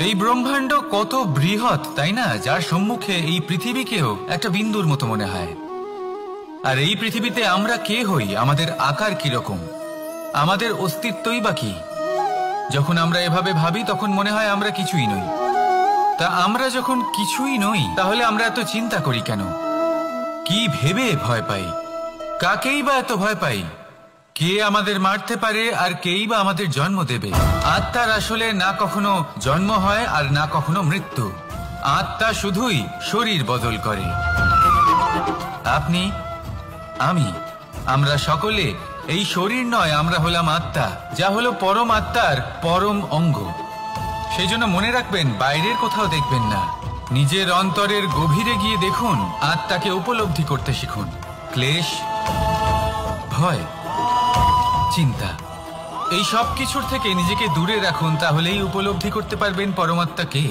এই ব্রহ্মাণ্ড কত বৃহৎ তাই না, যার সম্মুখে এই পৃথিবীকেও একটা বিন্দুর মতো মনে হয়। আর এই পৃথিবীতে আমরা কে হই, আমাদের আকার কিরকম, আমাদের অস্তিত্বই বা কি? যখন আমরা এভাবে ভাবি তখন মনে হয় আমরা কিছুই নই। তা আমরা যখন কিছুই নই তাহলে আমরা এত চিন্তা করি কেন? কি ভেবে ভয় পাই? কাকেই বা এত ভয় পাই? কে আমাদের মারতে পারে আর কেই বা আমাদের জন্ম দেবে? আত্মার আসলে না কখনো জন্ম হয় আর না কখনো মৃত্যু। আত্মা শুধুই শরীর বদল করে। আপনি, আমি, আমরা সকলে এই শরীর নয়, আমরা হলাম আত্মা, যা হলো পরম আত্মার পরম অঙ্গ। সেই জন্য মনে রাখবেন, বাইরের কোথাও দেখবেন না, নিজের অন্তরের গভীরে গিয়ে দেখুন, আত্মাকে উপলব্ধি করতে শিখুন। ক্লেশ, ভয়, চিন্তা, এই সব কিছুর থেকে নিজেকে দূরে রাখুন, তাহলেই উপলব্ধি করতে পারবেন পরমাত্মাকে।